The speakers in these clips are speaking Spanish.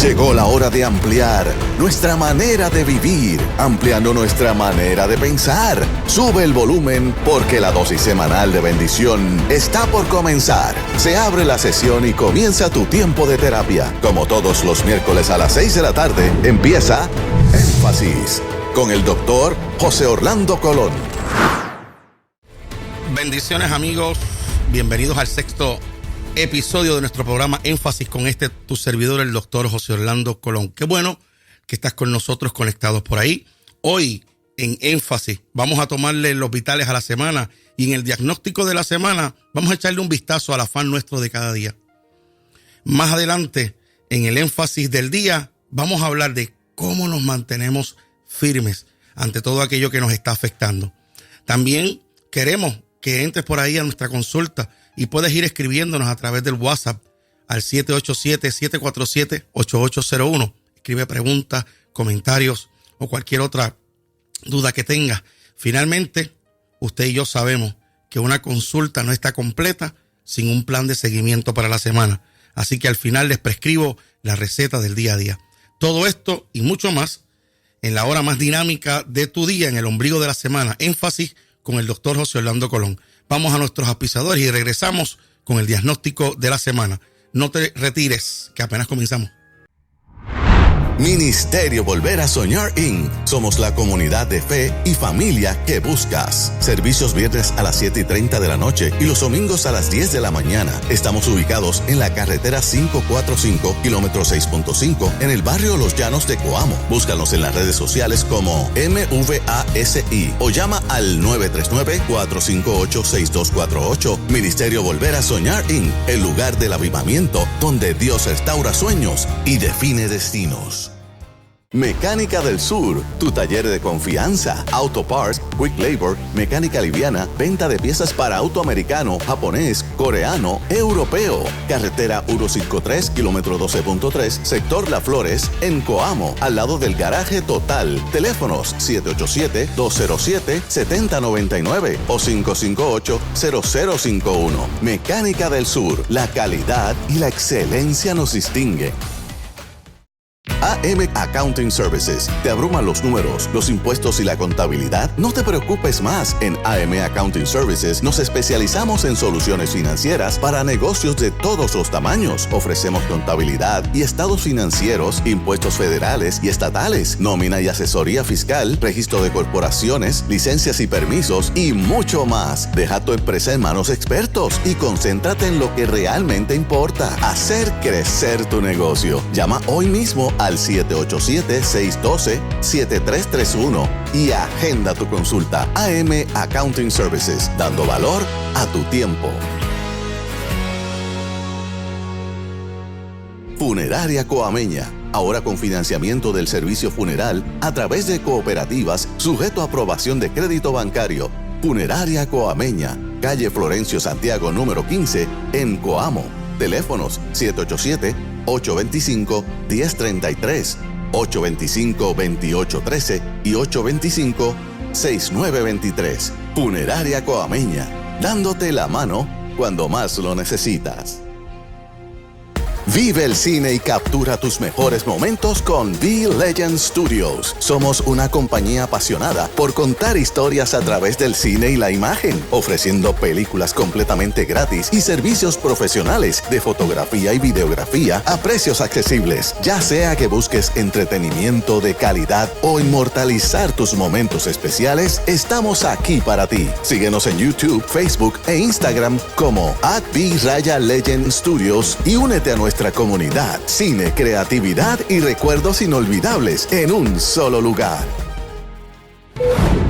Llegó la hora de ampliar nuestra manera de vivir, ampliando nuestra manera de pensar. Sube el volumen porque la dosis semanal de bendición está por comenzar. Se abre la sesión y comienza tu tiempo de terapia. Como todos los miércoles a las 6 de la tarde, empieza Énfasis con el doctor José Orlando Colón. Bendiciones, amigos. Bienvenidos al sexto episodio de nuestro programa Énfasis con tu servidor, el doctor José Orlando Colón. Qué bueno que estás con nosotros conectados por ahí. Hoy en Énfasis vamos a tomarle los vitales a la semana y en el diagnóstico de la semana vamos a echarle un vistazo al afán nuestro de cada día. Más adelante, en el Énfasis del día, vamos a hablar de cómo nos mantenemos firmes ante todo aquello que nos está afectando. También queremos que entres por ahí a nuestra consulta y puedes ir escribiéndonos a través del WhatsApp al 787-747-8801. Escribe preguntas, comentarios o cualquier otra duda que tengas. Finalmente, usted y yo sabemos que una consulta no está completa sin un plan de seguimiento para la semana. Así que al final les prescribo la receta del día a día. Todo esto y mucho más en la hora más dinámica de tu día, en el ombligo de la semana. Énfasis con el doctor José Orlando Colón. Vamos a nuestros auspiciadores y regresamos con el diagnóstico de la semana. No te retires, que apenas comenzamos. Ministerio Volver a Soñar Inc. Somos la comunidad de fe y familia que buscas. Servicios viernes a las 7:30 de la noche y los domingos a las 10 de la mañana. Estamos ubicados en la carretera 545, kilómetro 6.5, en el barrio Los Llanos de Coamo. Búscanos en las redes sociales como MVASI o llama al 939-458-6248. Ministerio Volver a Soñar Inc. El lugar del avivamiento donde Dios restaura sueños y define destinos. Mecánica del Sur, tu taller de confianza. Auto Parts, Quick Labor, mecánica liviana, venta de piezas para auto americano, japonés, coreano, europeo. Carretera 153, kilómetro 12.3, sector La Flores, en Coamo, al lado del garaje Total. Teléfonos 787-207-7099 o 558-0051. Mecánica del Sur, la calidad y la excelencia nos distingue. AM Accounting Services. ¿Te abruman los números, los impuestos y la contabilidad? No te preocupes más. En AM Accounting Services nos especializamos en soluciones financieras para negocios de todos los tamaños. Ofrecemos contabilidad y estados financieros, impuestos federales y estatales, nómina y asesoría fiscal, registro de corporaciones, licencias y permisos y mucho más. Deja tu empresa en manos expertos y concéntrate en lo que realmente importa: hacer crecer tu negocio. Llama hoy mismo al 787-612-7331 y agenda tu consulta. AM Accounting Services, dando valor a tu tiempo. Funeraria Coameña, ahora con financiamiento del servicio funeral a través de cooperativas, sujeto a aprobación de crédito bancario. Funeraria Coameña, calle Florencio Santiago número 15, en Coamo. Teléfonos 787-825-1033, 825-2813 y 825-6923. Funeraria Coameña, dándote la mano cuando más lo necesitas. Vive el cine y captura tus mejores momentos con The Legend Studios. Somos una compañía apasionada por contar historias a través del cine y la imagen, ofreciendo películas completamente gratis y servicios profesionales de fotografía y videografía a precios accesibles. Ya sea que busques entretenimiento de calidad o inmortalizar tus momentos especiales, estamos aquí para ti. Síguenos en YouTube, Facebook e Instagram como @The-Legend Studios y únete a nuestra comunidad. Cine, creatividad y recuerdos inolvidables en un solo lugar.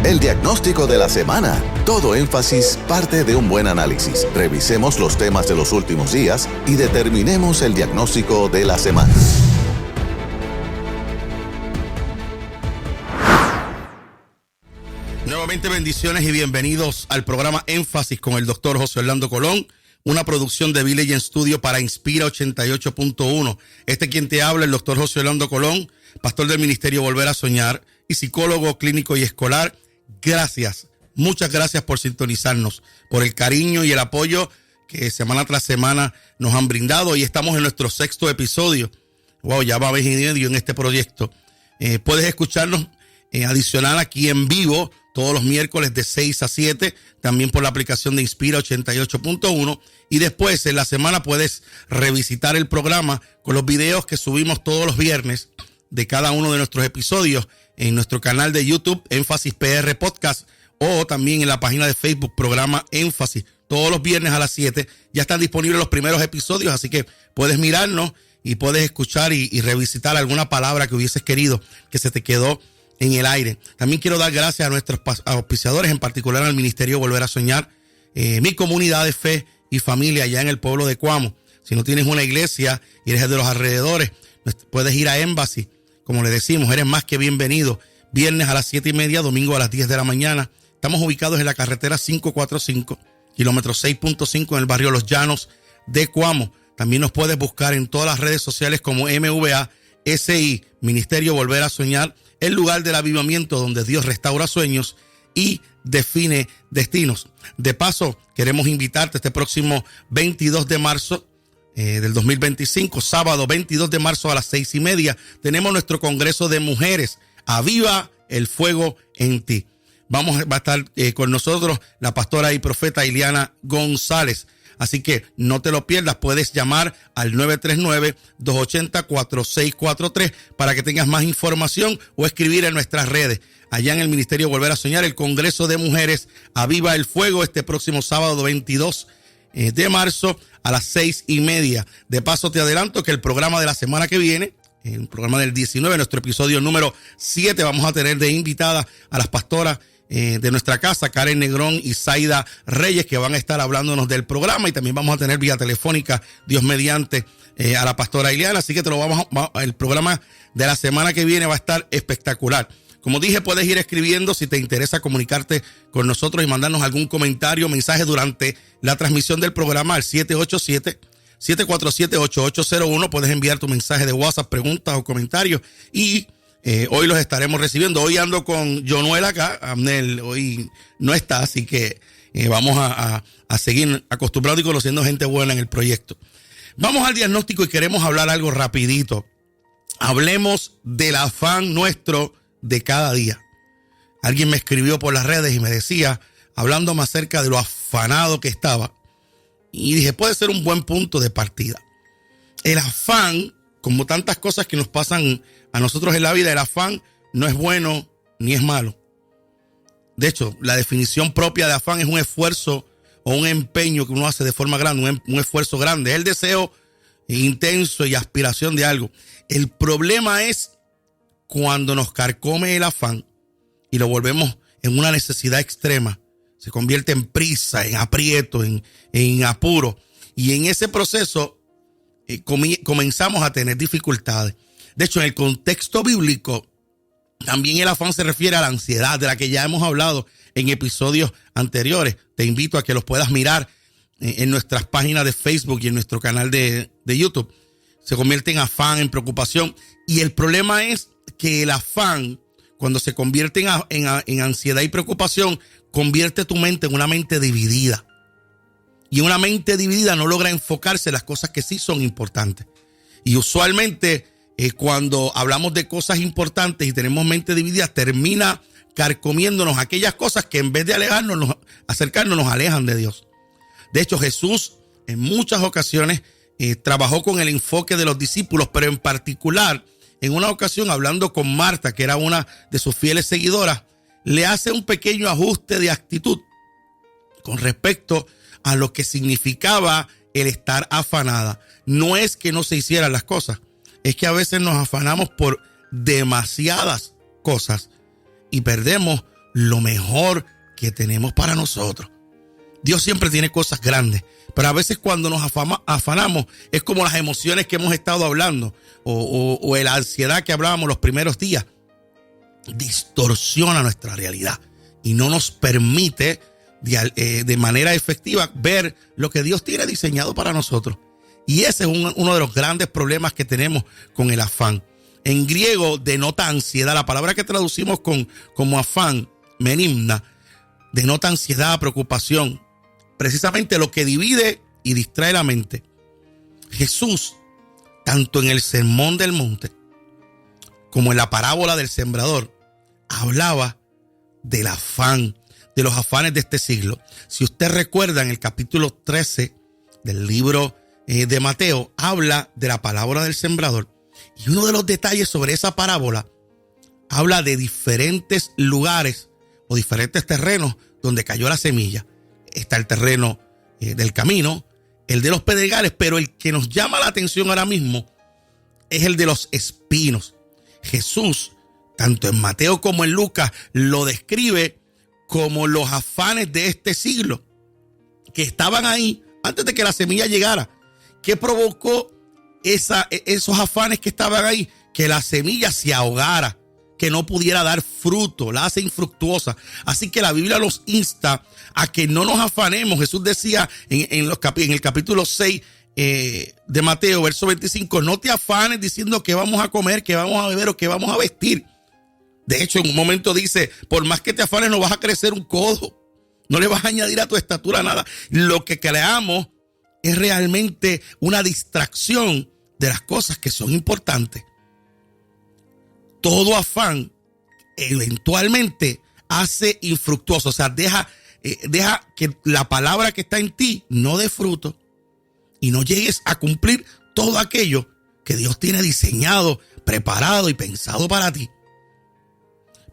El diagnóstico de la semana. Todo énfasis parte de un buen análisis. Revisemos los temas de los últimos días y determinemos el diagnóstico de la semana. Nuevamente bendiciones y bienvenidos al programa Énfasis con el doctor José Orlando Colón. Una producción de Village Studio para Inspira 88.1. Quien te habla, el doctor José Orlando Colón, pastor del Ministerio Volver a Soñar y psicólogo clínico y escolar. Gracias, muchas gracias por sintonizarnos, por el cariño y el apoyo que semana tras semana nos han brindado. Y estamos en nuestro sexto episodio. Wow, ya va a mes y medio en este proyecto. Puedes escucharnos adicional aquí en vivo todos los miércoles de 6 a 7, también por la aplicación de Inspira 88.1. Y después en la semana puedes revisitar el programa con los videos que subimos todos los viernes de cada uno de nuestros episodios en nuestro canal de YouTube, Énfasis PR Podcast, o también en la página de Facebook, Programa Énfasis. Todos los viernes a las 7 ya están disponibles los primeros episodios, así que puedes mirarnos y puedes escuchar y revisitar alguna palabra que hubieses querido que se te quedó en el aire. También quiero dar gracias a nuestros auspiciadores, en particular al Ministerio Volver a Soñar, mi comunidad de fe y familia allá en el pueblo de Cuamo. Si no tienes una iglesia y eres de los alrededores, puedes ir a Énfasis. Como le decimos, eres más que bienvenido. Viernes a las 7:30, domingo a las 10 de la mañana. Estamos ubicados en la carretera 545, kilómetro 6.5, en el barrio Los Llanos de Cuamo. También nos puedes buscar en todas las redes sociales como MVA, SI, Ministerio Volver a Soñar, el lugar del avivamiento donde Dios restaura sueños y define destinos. De paso, queremos invitarte este próximo 22 de marzo del 2025, sábado 22 de marzo a las 6:30, tenemos nuestro Congreso de Mujeres, Aviva el Fuego en Ti. Va a estar con nosotros la pastora y profeta Iliana González. Así que no te lo pierdas, puedes llamar al 939-280-4643 para que tengas más información o escribir en nuestras redes. Allá en el Ministerio Volver a Soñar, el Congreso de Mujeres Aviva el Fuego, este próximo sábado 22 de marzo a las 6:30. De paso te adelanto que el programa de la semana que viene, el programa del 19, nuestro episodio número 7, vamos a tener de invitada a las pastoras de nuestra casa, Karen Negrón y Zaida Reyes, que van a estar hablándonos del programa, y también vamos a tener vía telefónica, Dios mediante, a la pastora Ileana. Así que el programa de la semana que viene va a estar espectacular. Como dije, puedes ir escribiendo si te interesa comunicarte con nosotros y mandarnos algún comentario o mensaje durante la transmisión del programa al 787-747-8801. Puedes enviar tu mensaje de WhatsApp, preguntas o comentarios, y hoy los estaremos recibiendo. Hoy ando con Jonuel acá, Abnel hoy no está, así que vamos a seguir acostumbrados y conociendo gente buena en el proyecto. Vamos al diagnóstico y queremos hablar algo rapidito. Hablemos del afán nuestro de cada día. Alguien me escribió por las redes y me decía, hablándome acerca de lo afanado que estaba, y dije, puede ser un buen punto de partida. El afán, como tantas cosas que nos pasan a nosotros en la vida, el afán no es bueno ni es malo. De hecho, la definición propia de afán es un esfuerzo o un empeño que uno hace de forma grande, un esfuerzo grande. Es el deseo intenso y aspiración de algo. El problema es cuando nos carcome el afán y lo volvemos en una necesidad extrema. Se convierte en prisa, en aprieto, en apuro. Y en ese proceso comenzamos a tener dificultades. De hecho, en el contexto bíblico, también el afán se refiere a la ansiedad, de la que ya hemos hablado en episodios anteriores. Te invito a que los puedas mirar en nuestras páginas de Facebook y en nuestro canal de YouTube. Se convierte en afán, en preocupación. Y el problema es que el afán, cuando se convierte en ansiedad y preocupación, convierte tu mente en una mente dividida. Y una mente dividida no logra enfocarse en las cosas que sí son importantes. Y usualmente cuando hablamos de cosas importantes y tenemos mente dividida, termina carcomiéndonos aquellas cosas que en vez de acercarnos, nos alejan de Dios. De hecho, Jesús en muchas ocasiones trabajó con el enfoque de los discípulos, pero en particular, en una ocasión hablando con Marta, que era una de sus fieles seguidoras, le hace un pequeño ajuste de actitud con respecto a lo que significaba el estar afanada. No es que no se hicieran las cosas, es que a veces nos afanamos por demasiadas cosas y perdemos lo mejor que tenemos para nosotros. Dios siempre tiene cosas grandes, pero a veces cuando nos afanamos es como las emociones que hemos estado hablando o la ansiedad que hablábamos los primeros días. Distorsiona nuestra realidad y no nos permite de manera efectiva ver lo que Dios tiene diseñado para nosotros. Y ese es uno de los grandes problemas que tenemos con el afán. En griego denota ansiedad. La palabra que traducimos como afán, menimna, denota ansiedad, preocupación. Precisamente lo que divide y distrae la mente. Jesús tanto en el Sermón del Monte como en la parábola del sembrador, hablaba del afán, de los afanes de este siglo. Si usted recuerda, en el capítulo 13 del libro de Mateo, habla de la parábola del sembrador. Y uno de los detalles sobre esa parábola habla de diferentes lugares o diferentes terrenos donde cayó la semilla. Está el terreno del camino, el de los pedregales, pero el que nos llama la atención ahora mismo es el de los espinos. Jesús, tanto en Mateo como en Lucas, lo describe como los afanes de este siglo, que estaban ahí antes de que la semilla llegara. ¿Qué provocó esos afanes que estaban ahí? Que la semilla se ahogara, que no pudiera dar fruto, la hace infructuosa. Así que la Biblia nos insta a que no nos afanemos. Jesús decía en el capítulo 6 de Mateo, verso 25, no te afanes diciendo que vamos a comer, que vamos a beber o que vamos a vestir. De hecho, en un momento dice, por más que te afanes no vas a crecer un codo, no le vas a añadir a tu estatura nada. Lo que creamos es realmente una distracción de las cosas que son importantes. Todo afán eventualmente hace infructuoso, o sea, deja que la palabra que está en ti no dé fruto y no llegues a cumplir todo aquello que Dios tiene diseñado, preparado y pensado para ti.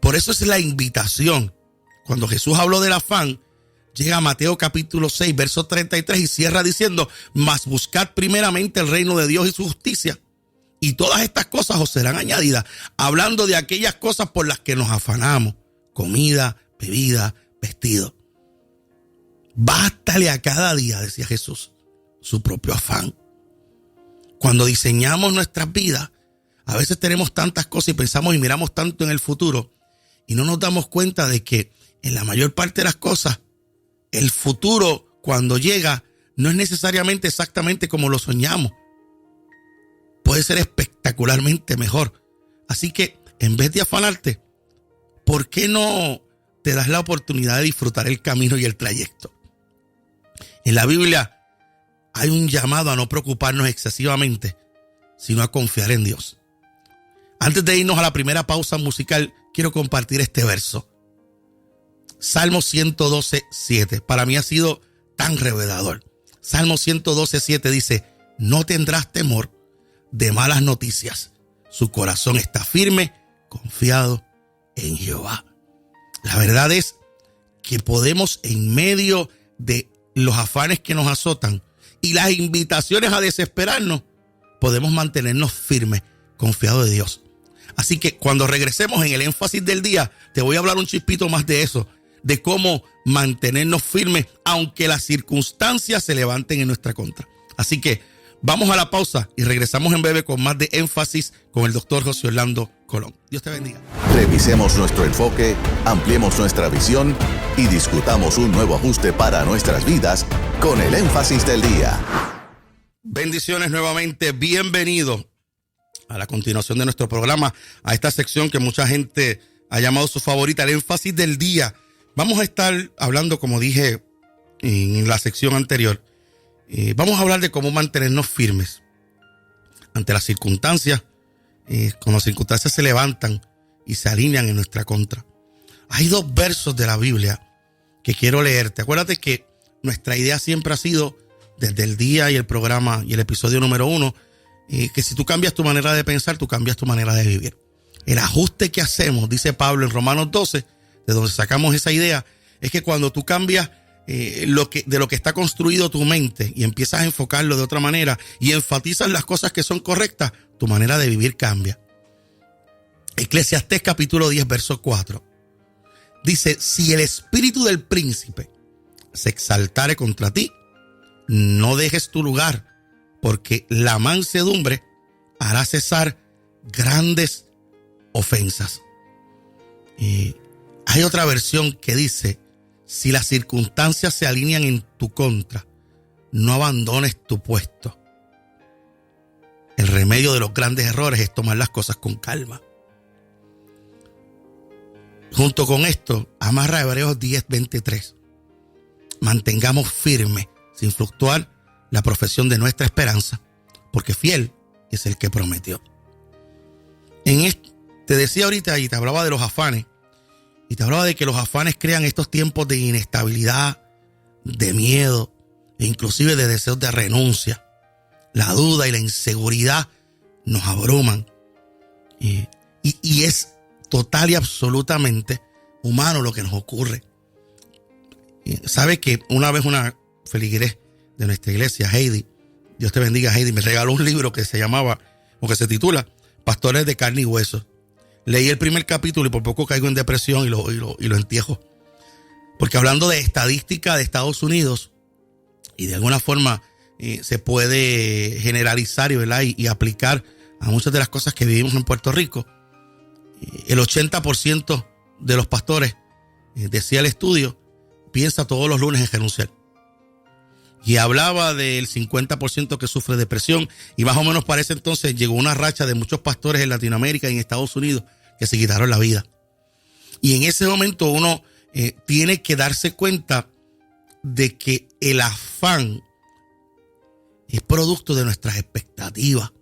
Por eso es la invitación. Cuando Jesús habló del afán, llega a Mateo capítulo 6, verso 33 y cierra diciendo, mas buscad primeramente el reino de Dios y su justicia, y todas estas cosas os serán añadidas. Hablando de aquellas cosas por las que nos afanamos: comida, bebida, vestido. Bástale a cada día, decía Jesús, su propio afán. Cuando diseñamos nuestras vidas, a veces tenemos tantas cosas y pensamos y miramos tanto en el futuro y no nos damos cuenta de que en la mayor parte de las cosas, el futuro cuando llega no es necesariamente exactamente como lo soñamos. Puede ser espectacularmente mejor. Así que en vez de afanarte, ¿por qué no te das la oportunidad de disfrutar el camino y el trayecto? En la Biblia hay un llamado a no preocuparnos excesivamente, sino a confiar en Dios. Antes de irnos a la primera pausa musical, quiero compartir este verso. Salmo 112:7. Para mí ha sido tan revelador. Salmo 112:7 dice, no tendrás temor de malas noticias. Su corazón está firme, confiado en Jehová. La verdad es que podemos, en medio de los afanes que nos azotan y las invitaciones a desesperarnos, podemos mantenernos firmes, confiados de Dios. Así que cuando regresemos en el énfasis del día, te voy a hablar un chispito más de eso, de cómo mantenernos firmes aunque las circunstancias se levanten en nuestra contra. Así que vamos a la pausa y regresamos en breve con más de énfasis con el doctor José Orlando Colón. Dios te bendiga. Revisemos nuestro enfoque, ampliemos nuestra visión y discutamos un nuevo ajuste para nuestras vidas con el énfasis del día. Bendiciones nuevamente, bienvenido a la continuación de nuestro programa, a esta sección que mucha gente ha llamado su favorita, el énfasis del día. Vamos a estar hablando, como dije en la sección anterior, vamos a hablar de cómo mantenernos firmes ante las circunstancias, cuando las circunstancias se levantan y se alinean en nuestra contra. Hay dos versos de la Biblia que quiero leerte. Acuérdate que nuestra idea siempre ha sido, desde el día y el programa y el episodio número 1, que si tú cambias tu manera de pensar, tú cambias tu manera de vivir. El ajuste que hacemos, dice Pablo en Romanos 12, de donde sacamos esa idea, es que cuando tú cambias de lo que está construido tu mente y empiezas a enfocarlo de otra manera y enfatizas las cosas que son correctas, tu manera de vivir cambia. Eclesiastés capítulo 10, verso 4. Dice, si el espíritu del príncipe se exaltare contra ti, no dejes tu lugar, porque la mansedumbre hará cesar grandes ofensas. Y hay otra versión que dice, si las circunstancias se alinean en tu contra, no abandones tu puesto. El remedio de los grandes errores es tomar las cosas con calma. Junto con esto, amarra Hebreos 10:23. Mantengamos firme, sin fluctuar, la profesión de nuestra esperanza, porque fiel es el que prometió. Te decía ahorita y te hablaba de los afanes, y te hablaba de que los afanes crean estos tiempos de inestabilidad, de miedo, e inclusive de deseos de renuncia. La duda y la inseguridad nos abruman. Y es total y absolutamente humano lo que nos ocurre. ¿Sabe que una vez una feligrés de nuestra iglesia, Heidi, Dios te bendiga, Heidi, me regaló un libro que se llamaba, o que se titula Pastores de Carne y Hueso? Leí el primer capítulo y por poco caigo en depresión y lo entierro. Porque hablando de estadística de Estados Unidos, y de alguna forma se puede generalizar y aplicar a muchas de las cosas que vivimos en Puerto Rico, el 80% de los pastores, decía el estudio, piensa todos los lunes en renunciar. Y hablaba del 50% que sufre depresión, y más o menos para ese entonces llegó una racha de muchos pastores en Latinoamérica y en Estados Unidos que se quitaron la vida. Y en ese momento uno tiene que darse cuenta de que el afán es producto de nuestras expectativas.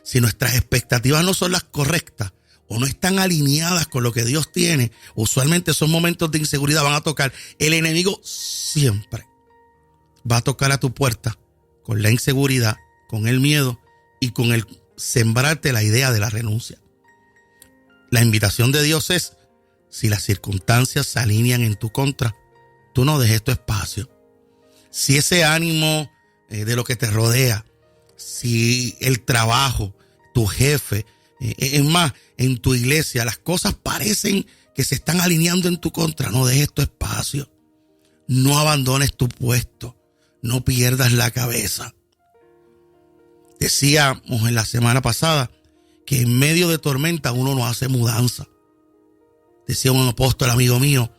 Si nuestras expectativas no son las correctas o no están alineadas con lo que Dios tiene, usualmente esos momentos de inseguridad van a tocar. El enemigo siempre va a tocar a tu puerta con la inseguridad, con el miedo y con el sembrarte la idea de la renuncia. La invitación de Dios es: si las circunstancias se alinean en tu contra, tú no dejes tu espacio. Si ese ánimo de lo que te rodea, si el trabajo, tu jefe, es más, en tu iglesia, las cosas parecen que se están alineando en tu contra, no dejes tu espacio. No abandones tu puesto. No pierdas la cabeza. Decíamos en la semana pasada que en medio de tormenta uno no hace mudanza. Decía un apóstol amigo mío,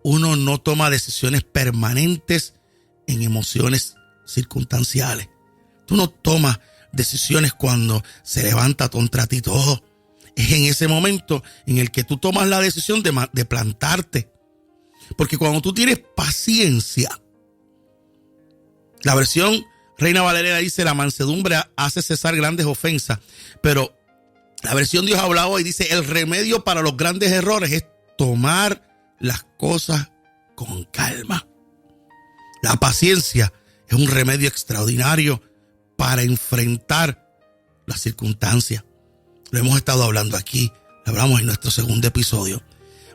uno no toma decisiones permanentes en emociones circunstanciales. Tú no tomas decisiones cuando se levanta contra ti todo. Es en ese momento en el que tú tomas la decisión de plantarte. Porque cuando tú tienes paciencia, la versión Reina Valera dice: la mansedumbre hace cesar grandes ofensas. Pero la versión Dios habla hoy dice: el remedio para los grandes errores es tomar las cosas con calma. La paciencia es un remedio extraordinario para enfrentar las circunstancias. Lo hemos estado hablando aquí, lo hablamos en nuestro segundo episodio.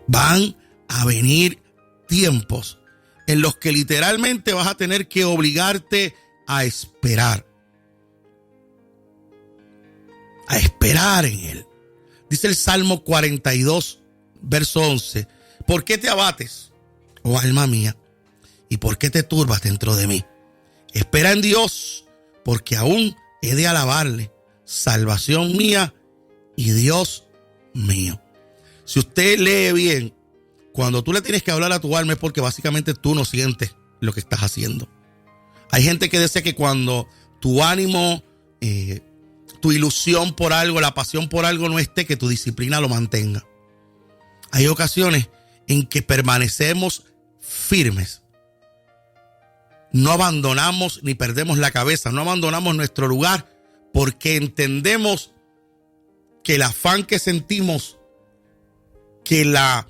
Van a venir tiempos en los que literalmente vas a tener que obligarte a esperar. A esperar en Él. Dice el Salmo 42, verso 11. ¿Por qué te abates, oh alma mía? ¿Y por qué te turbas dentro de mí? Espera en Dios, porque aún he de alabarle, salvación mía y Dios mío. Si usted lee bien, cuando tú le tienes que hablar a tu alma es porque básicamente tú no sientes lo que estás haciendo. Hay gente que dice que cuando tu ánimo, tu ilusión por algo, la pasión por algo no esté, que tu disciplina lo mantenga. Hay ocasiones en que permanecemos firmes. No abandonamos ni perdemos la cabeza, no abandonamos nuestro lugar porque entendemos que el afán que sentimos, que la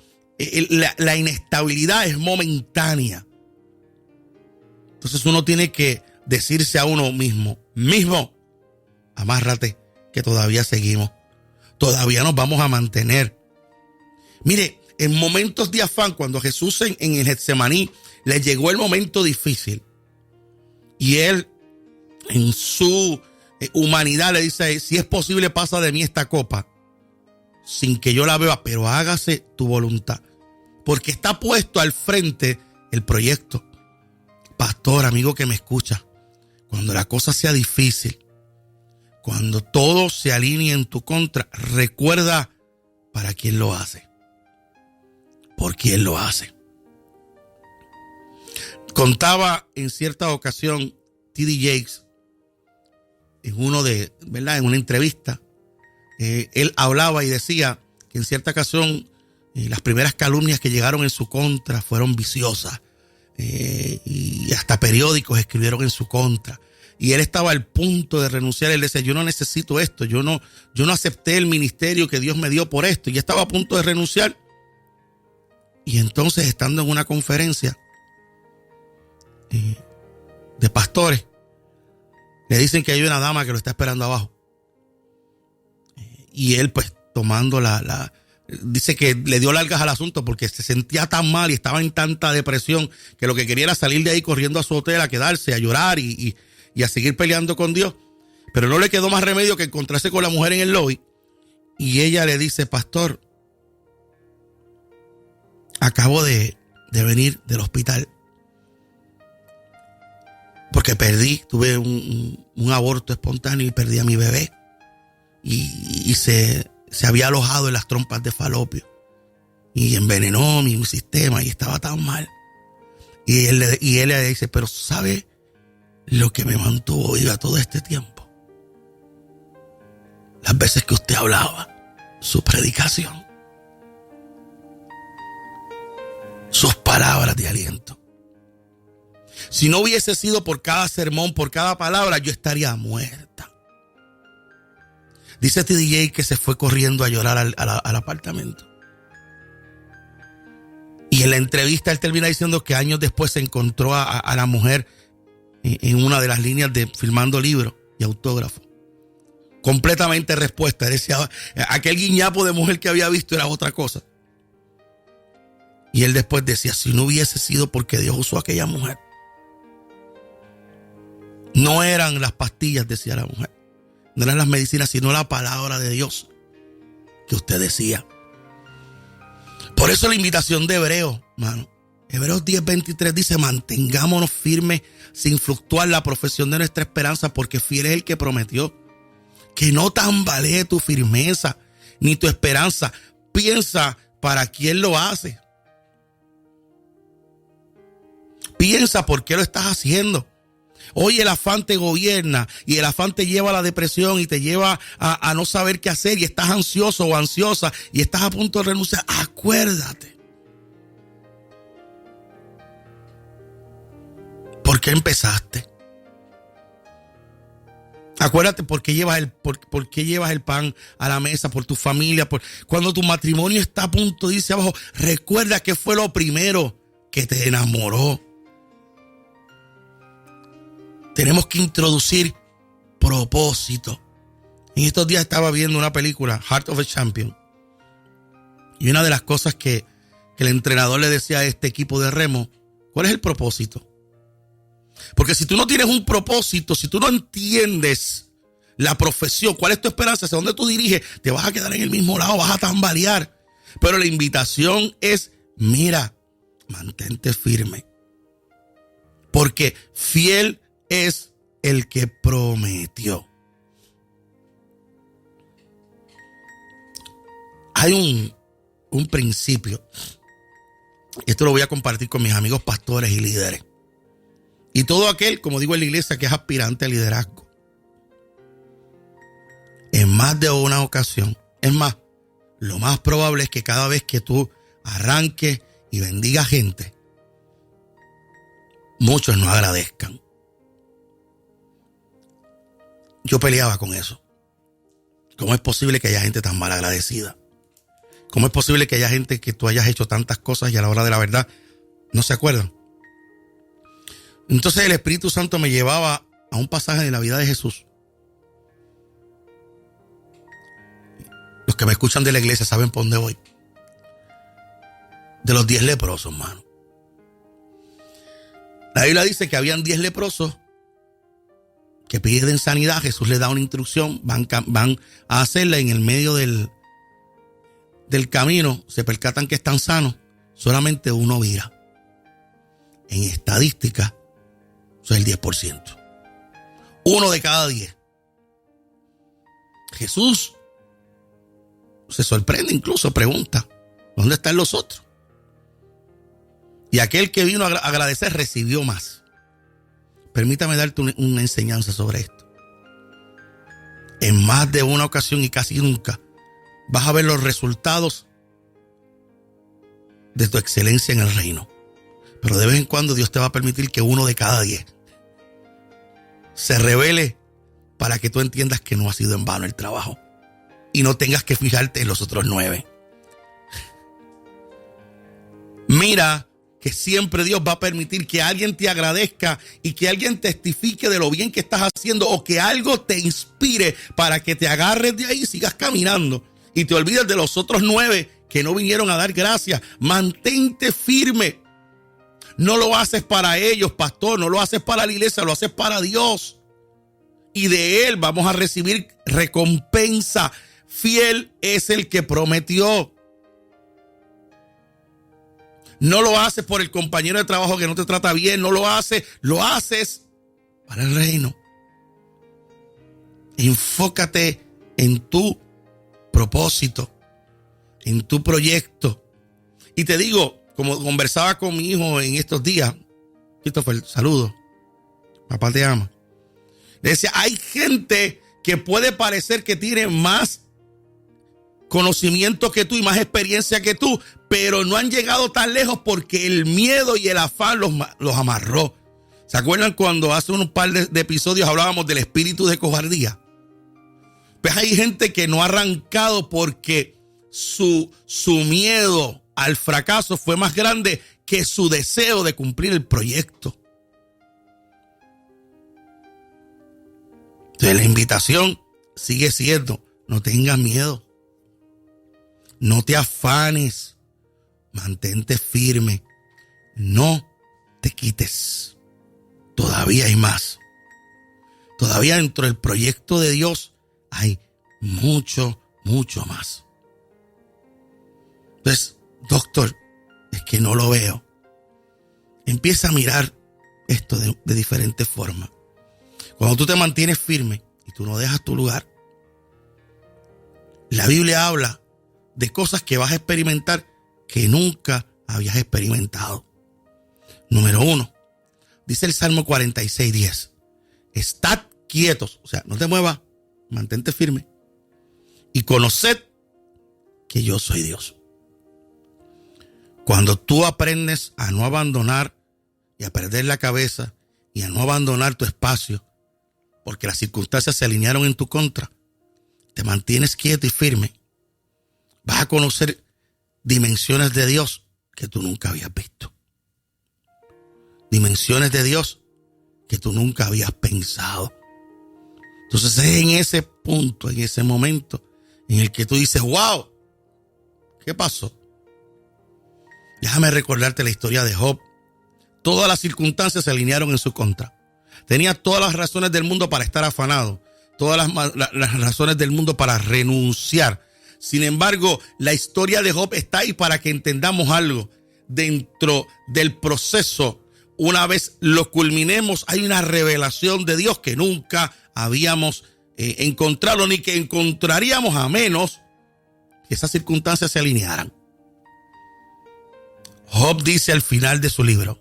inestabilidad es momentánea. Entonces uno tiene que decirse a uno mismo, amárrate, que todavía seguimos, todavía nos vamos a mantener. Mire, en momentos de afán, cuando Jesús en el Getsemaní le llegó el momento difícil y él en su humanidad le dice: si es posible, pasa de mí esta copa sin que yo la beba, pero hágase tu voluntad. Porque está puesto al frente el proyecto. Pastor, amigo que me escucha, cuando la cosa sea difícil, cuando todo se alinee en tu contra, recuerda para quién lo hace. ¿Por quién lo hace? Contaba en cierta ocasión T.D. Jakes en una entrevista. Él hablaba y decía que en cierta ocasión las primeras calumnias que llegaron en su contra fueron viciosas, y hasta periódicos escribieron en su contra, Y él estaba al punto de renunciar. Él decía, yo no necesito esto. Yo no acepté el ministerio que Dios me dio por esto. Y estaba a punto de renunciar. Y entonces, estando en una conferencia de pastores, le dicen que hay una dama que lo está esperando abajo. Y él, pues, tomando dice que le dio largas al asunto porque se sentía tan mal y estaba en tanta depresión que lo que quería era salir de ahí corriendo a su hotel, a quedarse, a llorar y a seguir peleando con Dios. Pero no le quedó más remedio que encontrarse con la mujer en el lobby. Y ella le dice, pastor, acabo de venir del hospital porque tuve un aborto espontáneo y perdí a mi bebé. Y se había alojado en las trompas de falopio y envenenó mi sistema y estaba tan mal. Y él le dice, pero ¿sabe lo que me mantuvo viva todo este tiempo? Las veces que usted hablaba, su predicación, sus palabras de aliento. Si no hubiese sido por cada sermón, por cada palabra, yo estaría muerta. Dice TDJ que se fue corriendo a llorar al apartamento. Y en la entrevista él termina diciendo que años después se encontró a la mujer en una de las líneas firmando libros y autógrafos. Completamente respuesta. Él decía, aquel guiñapo de mujer que había visto era otra cosa. Y él después decía, si no hubiese sido porque Dios usó a aquella mujer. No eran las pastillas, decía la mujer. No eran las medicinas, sino la palabra de Dios que usted decía. Por eso la invitación de Hebreos, mano. Hebreos 10:23 dice, mantengámonos firmes sin fluctuar la profesión de nuestra esperanza, porque fiel es el que prometió. Que no tambalee tu firmeza ni tu esperanza. Piensa para quién lo hace. Piensa por qué lo estás haciendo. Hoy el afán te gobierna y el afán te lleva a la depresión y te lleva a no saber qué hacer y estás ansioso o ansiosa y estás a punto de renunciar. Acuérdate. ¿Por qué empezaste? Acuérdate por qué llevas el pan a la mesa, por tu familia. Cuando tu matrimonio está a punto de irse abajo, recuerda que fue lo primero que te enamoró. Tenemos que introducir propósito. En estos días estaba viendo una película, Heart of a Champion. Y una de las cosas que el entrenador le decía a este equipo de remo, ¿cuál es el propósito? Porque si tú no tienes un propósito, si tú no entiendes la profesión, cuál es tu esperanza, hacia dónde tú diriges, te vas a quedar en el mismo lado, vas a tambalear. Pero la invitación es, mira, mantente firme. Porque fiel es el que prometió. Hay un principio. Esto lo voy a compartir con mis amigos pastores y líderes. Y todo aquel, como digo en la iglesia, que es aspirante a liderazgo. En más de una ocasión. Es más, lo más probable es que cada vez que tú arranques y bendigas gente, muchos no agradezcan. Yo peleaba con eso. ¿Cómo es posible que haya gente tan mal agradecida? ¿Cómo es posible que haya gente que tú hayas hecho tantas cosas y a la hora de la verdad no se acuerdan? Entonces el Espíritu Santo me llevaba a un pasaje de la vida de Jesús. Los que me escuchan de la iglesia saben por dónde voy. De los 10 leprosos, hermano. La Biblia dice que habían 10 leprosos que piden sanidad. Jesús les da una instrucción, van a hacerla en el medio del camino, se percatan que están sanos, solamente uno vira. En estadística, eso es el 10%. 1 de cada 10. Jesús se sorprende, incluso pregunta, ¿dónde están los otros? Y aquel que vino a agradecer recibió más. Permítame darte una enseñanza sobre esto. En más de una ocasión y casi nunca vas a ver los resultados de tu excelencia en el reino. Pero de vez en cuando Dios te va a permitir que 1 de cada 10 se revele para que tú entiendas que no ha sido en vano el trabajo y no tengas que fijarte en los otros 9. Mira que siempre Dios va a permitir que alguien te agradezca y que alguien testifique de lo bien que estás haciendo, o que algo te inspire para que te agarres de ahí y sigas caminando y te olvides de los otros 9 que no vinieron a dar gracias. Mantente firme. No lo haces para ellos, pastor, no lo haces para la iglesia, lo haces para Dios. Y de Él vamos a recibir recompensa. Fiel es el que prometió. No lo haces por el compañero de trabajo que no te trata bien, no lo haces para el reino. Enfócate en tu propósito, en tu proyecto. Y te digo, como conversaba con mi hijo en estos días, Christopher, saludo, papá te ama. Le decía, hay gente que puede parecer que tiene más conocimiento que tú y más experiencia que tú, pero no han llegado tan lejos porque el miedo y el afán los amarró. ¿Se acuerdan cuando hace un par de episodios hablábamos del espíritu de cobardía? Pues hay gente que no ha arrancado porque su miedo al fracaso fue más grande que su deseo de cumplir el proyecto. Entonces la invitación sigue siendo, no tengas miedo. No te afanes, mantente firme, no te quites. Todavía hay más. Todavía dentro del proyecto de Dios hay mucho, mucho más. Entonces, doctor, es que no lo veo. Empieza a mirar esto de diferentes formas. Cuando tú te mantienes firme y tú no dejas tu lugar, la Biblia habla de cosas que vas a experimentar que nunca habías experimentado. Número 1, dice el Salmo 46:10. Estad quietos, o sea, no te muevas, mantente firme y conoced que yo soy Dios. Cuando tú aprendes a no abandonar y a perder la cabeza y a no abandonar tu espacio porque las circunstancias se alinearon en tu contra, te mantienes quieto y firme, vas a conocer dimensiones de Dios que tú nunca habías visto. Dimensiones de Dios que tú nunca habías pensado. Entonces es en ese punto, en ese momento, en el que tú dices, wow, ¿qué pasó? Déjame recordarte la historia de Job. Todas las circunstancias se alinearon en su contra. Tenía todas las razones del mundo para estar afanado, todas las razones del mundo para renunciar. Sin embargo, la historia de Job está ahí para que entendamos algo. Dentro del proceso, una vez lo culminemos, hay una revelación de Dios que nunca habíamos encontrado, ni que encontraríamos, a menos que esas circunstancias se alinearan. Job dice al final de su libro: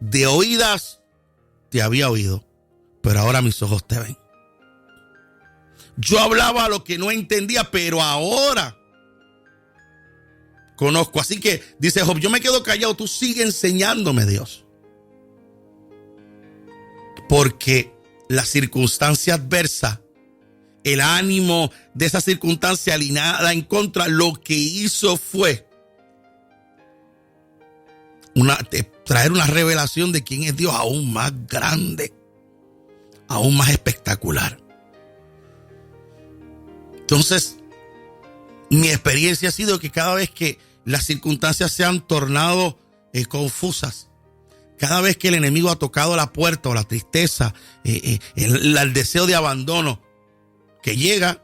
de oídas te había oído, pero ahora mis ojos te ven. Yo hablaba lo que no entendía, pero ahora conozco. Así que dice Job, yo me quedo callado, tú sigue enseñándome, Dios. Porque la circunstancia adversa, el ánimo de esa circunstancia alineada en contra, lo que hizo fue traer una revelación de quién es Dios aún más grande, aún más espectacular. Entonces, mi experiencia ha sido que cada vez que las circunstancias se han tornado confusas, cada vez que el enemigo ha tocado la puerta o la tristeza, el deseo de abandono que llega,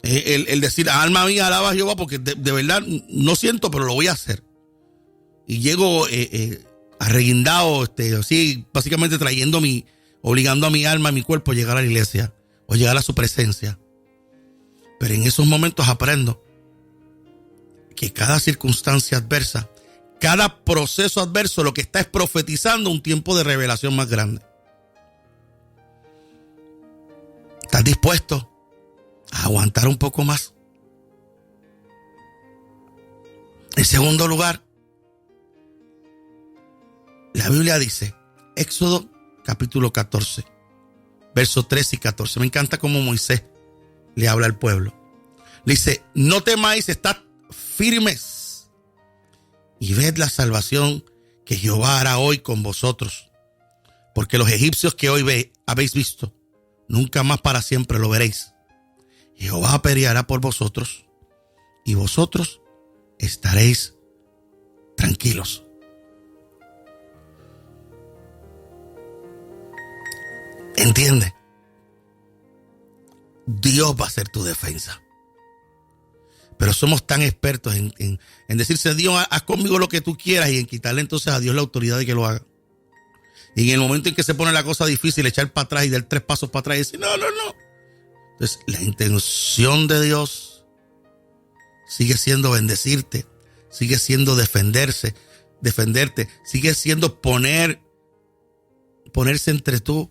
el decir, alma mía, alaba a Jehová, porque de verdad no siento, pero lo voy a hacer. Y llego arreguindado, así, básicamente obligando a mi alma, a mi cuerpo a llegar a la iglesia o llegar a su presencia. Pero en esos momentos aprendo que cada circunstancia adversa, cada proceso adverso, lo que está es profetizando un tiempo de revelación más grande. ¿Estás dispuesto a aguantar un poco más? En segundo lugar, la Biblia dice, Éxodo capítulo 14, versos 13 y 14. Me encanta cómo Moisés le habla al pueblo. Le dice: no temáis, estad firmes y ved la salvación que Jehová hará hoy con vosotros. Porque los egipcios que hoy habéis visto, nunca más para siempre lo veréis. Jehová peleará por vosotros y vosotros estaréis tranquilos. ¿Entiende? Dios va a ser tu defensa. Pero somos tan expertos en decirse: Dios, haz conmigo lo que tú quieras, y en quitarle entonces a Dios la autoridad de que lo haga. Y en el momento en que se pone la cosa difícil, echar para atrás y dar 3 pasos para atrás y decir: no. Entonces, la intención de Dios sigue siendo bendecirte, sigue siendo defenderte, sigue siendo ponerse entre tu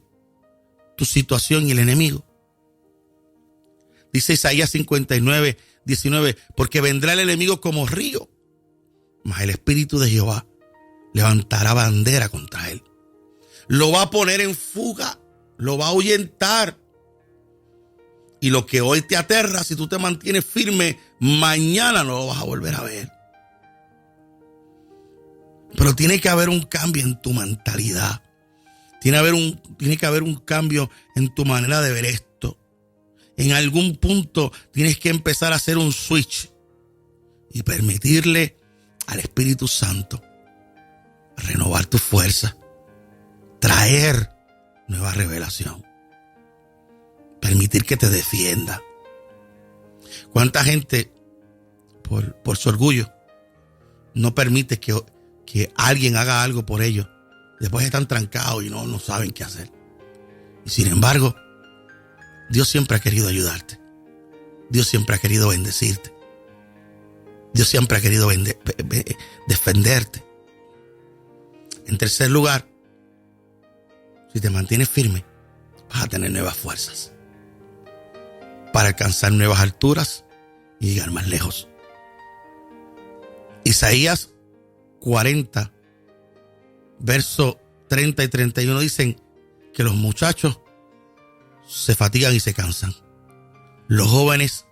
situación y el enemigo. Dice Isaías 59, 19: porque vendrá el enemigo como río, mas el Espíritu de Jehová levantará bandera contra él. Lo va a poner en fuga, lo va a ahuyentar. Y lo que hoy te aterra, si tú te mantienes firme, mañana no lo vas a volver a ver. Pero tiene que haber un cambio en tu mentalidad. Tiene que haber un cambio en tu manera de ver esto. En algún punto tienes que empezar a hacer un switch y permitirle al Espíritu Santo renovar tu fuerza, traer nueva revelación, permitir que te defienda. ¿Cuánta gente por su orgullo no permite que alguien haga algo por ellos? Después están trancados y no saben qué hacer. Y sin embargo, Dios siempre ha querido ayudarte. Dios siempre ha querido bendecirte. Dios siempre ha querido defenderte. En tercer lugar, si te mantienes firme, vas a tener nuevas fuerzas para alcanzar nuevas alturas y llegar más lejos. Isaías 40, versos 30 y 31 dicen que los muchachos se fatigan y se cansan. Los jóvenes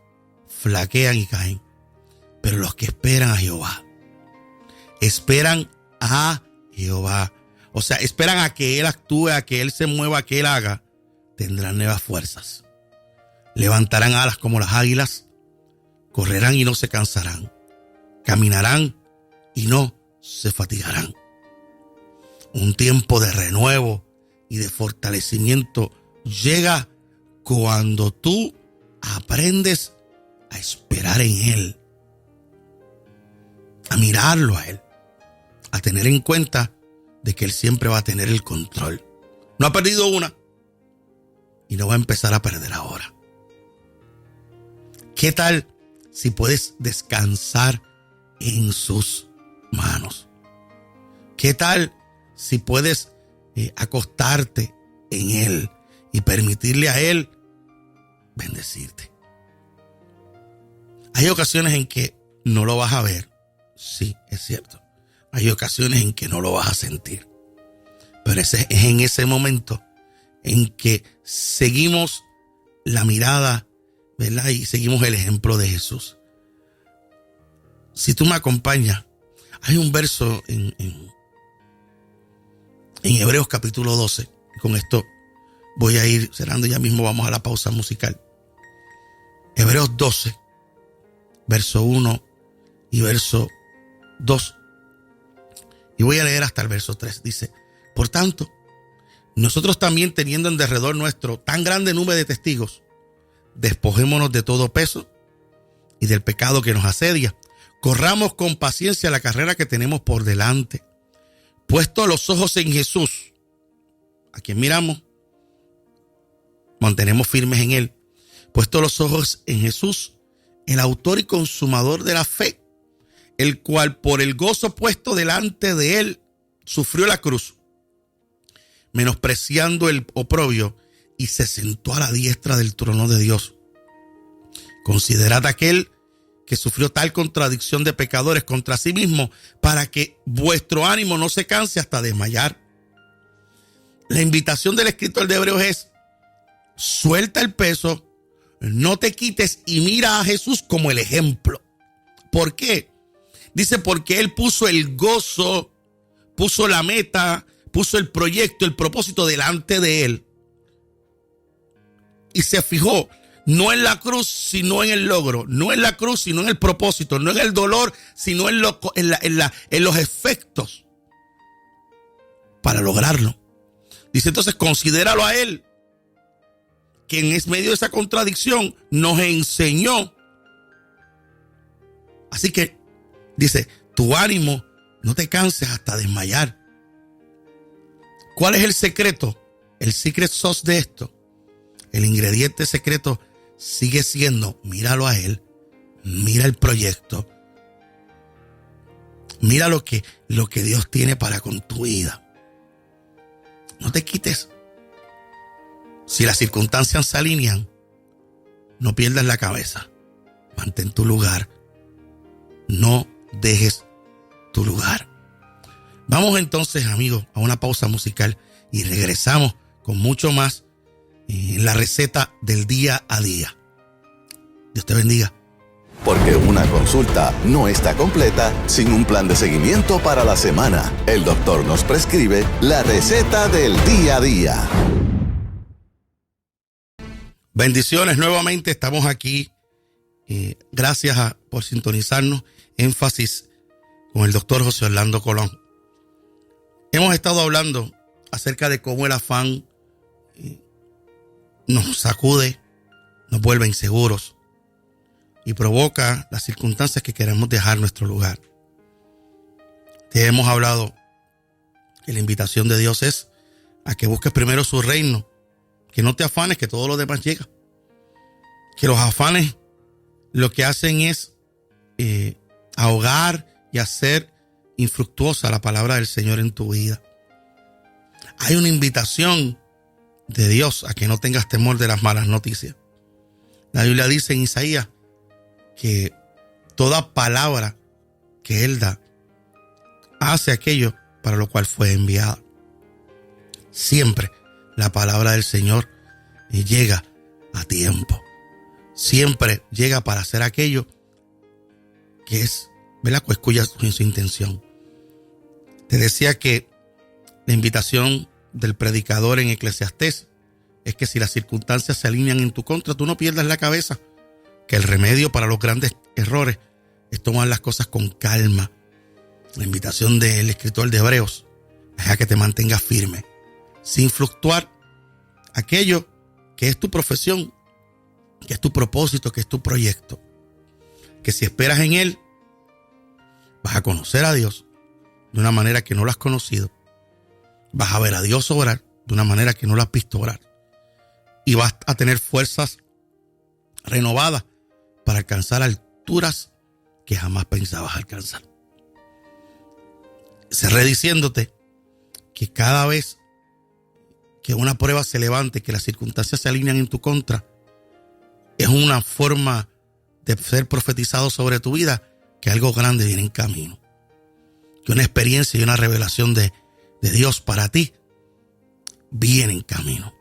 flaquean y caen. Pero los que esperan a Jehová, o sea, esperan a que Él actúe, a que Él se mueva, a que Él haga, tendrán nuevas fuerzas. Levantarán alas como las águilas, correrán y no se cansarán, caminarán y no se fatigarán. Un tiempo de renuevo y de fortalecimiento llega cuando tú aprendes a esperar en Él, a mirarlo a Él, a tener en cuenta de que Él siempre va a tener el control. No ha perdido una y no va a empezar a perder ahora. ¿Qué tal si puedes descansar en sus manos? ¿Qué tal si puedes acostarte en Él y permitirle a Él bendecirte? Hay ocasiones en que no lo vas a ver. Sí, es cierto. Hay ocasiones en que no lo vas a sentir. Pero es en ese momento en que seguimos la mirada, ¿verdad? Y seguimos el ejemplo de Jesús. Si tú me acompañas, hay un verso en Hebreos capítulo 12. Con esto voy a ir cerrando, ya mismo vamos a la pausa musical. Hebreos 12, verso 1 y verso 2. Y voy a leer hasta el verso 3. Dice: por tanto, nosotros también, teniendo en derredor nuestro tan grande número de testigos, despojémonos de todo peso y del pecado que nos asedia. Corramos con paciencia la carrera que tenemos por delante, puesto los ojos en Jesús, a quien miramos, mantenemos firmes en Él. Puesto los ojos en Jesús, el autor y consumador de la fe, el cual por el gozo puesto delante de Él sufrió la cruz, menospreciando el oprobio, y se sentó a la diestra del trono de Dios. Considerad aquel que sufrió tal contradicción de pecadores contra sí mismo, para que vuestro ánimo no se canse hasta desmayar. La invitación del escritor de Hebreos es: suelta el peso, no te quites y mira a Jesús como el ejemplo. ¿Por qué? Dice, porque Él puso el gozo, puso la meta, puso el proyecto, el propósito delante de Él. Y se fijó no en la cruz, sino en el logro. No en la cruz, sino en el propósito. No en el dolor, sino en los efectos para lograrlo. Dice, entonces considéralo a Él, que en medio de esa contradicción nos enseñó. Así que dice, tu ánimo, no te canses hasta desmayar. ¿Cuál es el secreto? El secret sauce de esto. El ingrediente secreto sigue siendo, míralo a Él, mira el proyecto, mira lo que Dios tiene para con tu vida. No te quites. Si las circunstancias se alinean, no pierdas la cabeza. Mantén tu lugar. No dejes tu lugar. Vamos entonces, amigos, a una pausa musical y regresamos con mucho más en la receta del día a día. Dios te bendiga. Porque una consulta no está completa sin un plan de seguimiento para la semana. El doctor nos prescribe la receta del día a día. Bendiciones, nuevamente estamos aquí. Gracias por sintonizarnos. Énfasis con el doctor José Orlando Colón. Hemos estado hablando acerca de cómo el afán nos sacude, nos vuelve inseguros y provoca las circunstancias que queremos dejar nuestro lugar. Te hemos hablado que la invitación de Dios es a que busques primero su reino, que no te afanes, que todo lo demás llega. Que los afanes lo que hacen es ahogar y hacer infructuosa la palabra del Señor en tu vida. Hay una invitación de Dios a que no tengas temor de las malas noticias. La Biblia dice en Isaías que toda palabra que Él da hace aquello para lo cual fue enviada. Siempre la palabra del Señor llega a tiempo. Siempre llega para hacer aquello que es, ¿verdad?, cuya es su intención. Te decía que la invitación del predicador en Eclesiastés es que si las circunstancias se alinean en tu contra, tú no pierdas la cabeza. Que el remedio para los grandes errores es tomar las cosas con calma. La invitación del escritor de Hebreos es a que te mantengas firme, sin fluctuar aquello que es tu profesión, que es tu propósito, que es tu proyecto. Que si esperas en Él, vas a conocer a Dios de una manera que no lo has conocido. Vas a ver a Dios obrar de una manera que no lo has visto obrar. Y vas a tener fuerzas renovadas para alcanzar alturas que jamás pensabas alcanzar. Cerré diciéndote que cada vez que una prueba se levante, que las circunstancias se alinean en tu contra, es una forma de ser profetizado sobre tu vida que algo grande viene en camino. Que una experiencia y una revelación de Dios para ti viene en camino.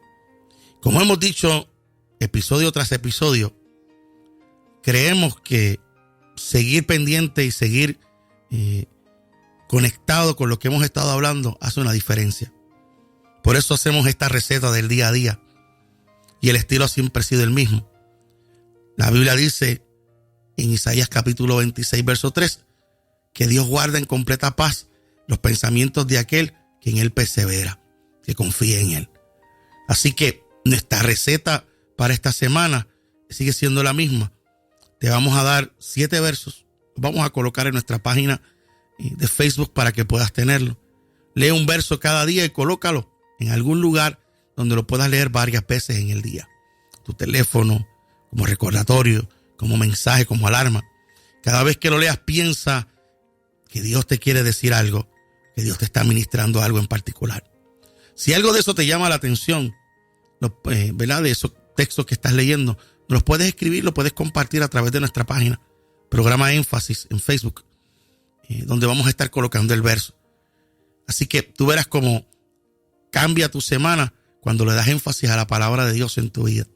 Como hemos dicho episodio tras episodio, creemos que seguir pendiente y seguir conectado con lo que hemos estado hablando hace una diferencia. Por eso hacemos esta receta del día a día y el estilo siempre ha sido el mismo. La Biblia dice en Isaías capítulo 26 verso 3 que Dios guarda en completa paz los pensamientos de aquel que en Él persevera, que confía en Él. Así que nuestra receta para esta semana sigue siendo la misma. Te vamos a dar 7 versos. Los vamos a colocar en nuestra página de Facebook para que puedas tenerlo. Lee un verso cada día y colócalo en algún lugar donde lo puedas leer varias veces en el día. Tu teléfono, como recordatorio, como mensaje, como alarma. Cada vez que lo leas, piensa que Dios te quiere decir algo, que Dios te está ministrando algo en particular. Si algo de eso te llama la atención, ¿verdad?, de esos textos que estás leyendo, los puedes escribir, lo puedes compartir a través de nuestra página, programa Énfasis en Facebook, donde vamos a estar colocando el verso. Así que tú verás como cambia tu semana cuando le das énfasis a la palabra de Dios en tu vida.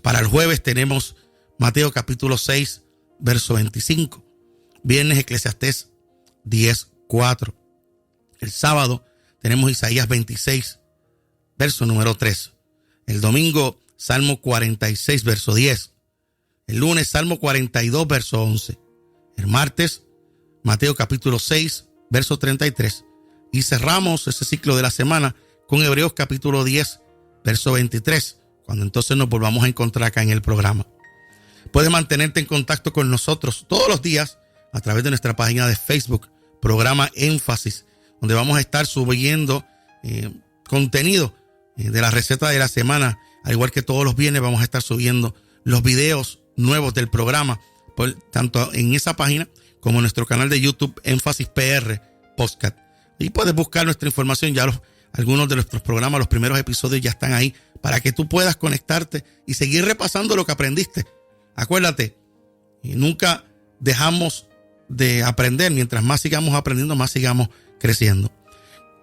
Para el jueves tenemos Mateo capítulo 6, verso 25. Viernes Eclesiastés 10:4. El sábado tenemos Isaías 26, verso número 3. El domingo Salmo 46, verso 10. El lunes Salmo 42, verso 11. El martes Mateo capítulo 6, verso 33. Y cerramos ese ciclo de la semana con Hebreos capítulo 10, verso 23, cuando entonces nos volvamos a encontrar acá en el programa. Puedes mantenerte en contacto con nosotros todos los días a través de nuestra página de Facebook, programa Énfasis, donde vamos a estar subiendo contenido de la receta de la semana. Al igual que todos los viernes vamos a estar subiendo los videos nuevos del programa, tanto en esa página como en nuestro canal de YouTube Énfasis PR Podcast. Y puedes buscar nuestra información, algunos de nuestros programas, los primeros episodios ya están ahí para que tú puedas conectarte y seguir repasando lo que aprendiste. Acuérdate, nunca dejamos de aprender. Mientras más sigamos aprendiendo, más sigamos creciendo.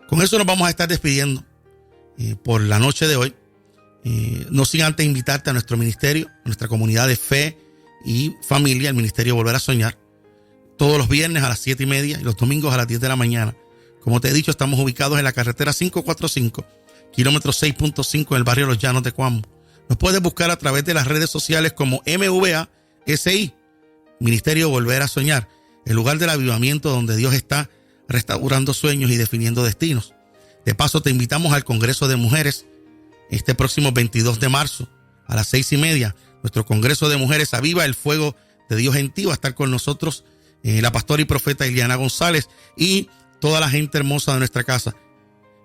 Con eso nos vamos a estar despidiendo por la noche de hoy. No sin antes invitarte a nuestro ministerio, a nuestra comunidad de fe y familia, el Ministerio Volver a Soñar, todos los viernes a las 7:30 y los domingos a las 10 de la mañana. Como te he dicho, estamos ubicados en la carretera 545, kilómetro 6.5 en el barrio Los Llanos de Cuamo. Nos puedes buscar a través de las redes sociales como MVASI, Ministerio Volver a Soñar, el lugar del avivamiento donde Dios está restaurando sueños y definiendo destinos. De paso, te invitamos al Congreso de Mujeres este próximo 22 de marzo a las 6:30. Nuestro Congreso de Mujeres Aviva el Fuego de Dios en ti. Va a estar con nosotros la pastora y profeta Iliana González y toda la gente hermosa de nuestra casa.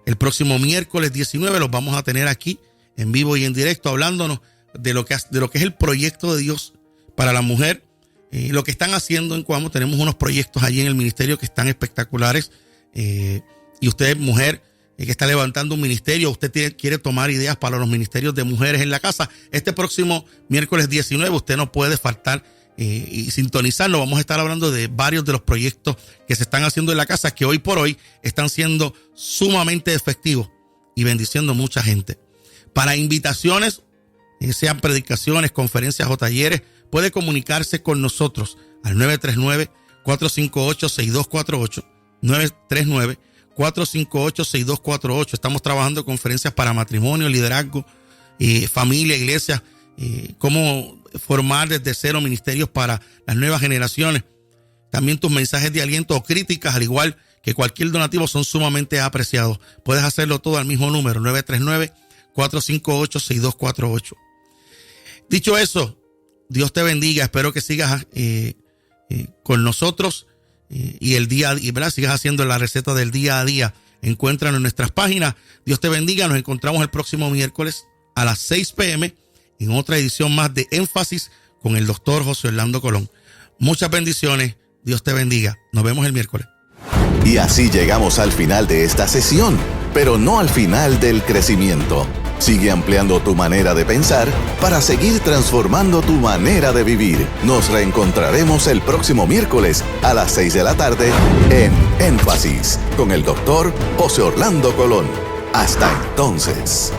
El próximo miércoles 19 los vamos a tener aquí en vivo y en directo hablándonos de lo que es el proyecto de Dios para la mujer. Lo que están haciendo en Cuamo. Tenemos unos proyectos allí en el ministerio que están espectaculares. Y usted, mujer, que está levantando un ministerio, usted quiere tomar ideas para los ministerios de mujeres en la casa. Este próximo miércoles 19 usted no puede faltar y sintonizarlo. Vamos a estar hablando de varios de los proyectos que se están haciendo en la casa, que hoy por hoy están siendo sumamente efectivos y bendiciendo mucha gente. Para invitaciones, sean predicaciones, conferencias o talleres, puede comunicarse con nosotros al 939-458-6248, 939-458-6248. Estamos trabajando conferencias para matrimonio, liderazgo, familia, iglesia, cómo formar desde cero ministerios para las nuevas generaciones. También tus mensajes de aliento o críticas, al igual que cualquier donativo, son sumamente apreciados. Puedes hacerlo todo al mismo número, 939-458-6248. Dicho eso, Dios te bendiga. Espero que sigas con nosotros y el día, y ¿verdad? Sigas haciendo la receta del día a día. Encuéntranos en nuestras páginas. Dios te bendiga. Nos encontramos el próximo miércoles a las 6 p.m. en otra edición más de Énfasis con el doctor José Orlando Colón. Muchas bendiciones. Dios te bendiga. Nos vemos el miércoles. Y así llegamos al final de esta sesión, pero no al final del crecimiento. Sigue ampliando tu manera de pensar para seguir transformando tu manera de vivir. Nos reencontraremos el próximo miércoles a las 6 de la tarde en Énfasis con el doctor José Orlando Colón. Hasta entonces.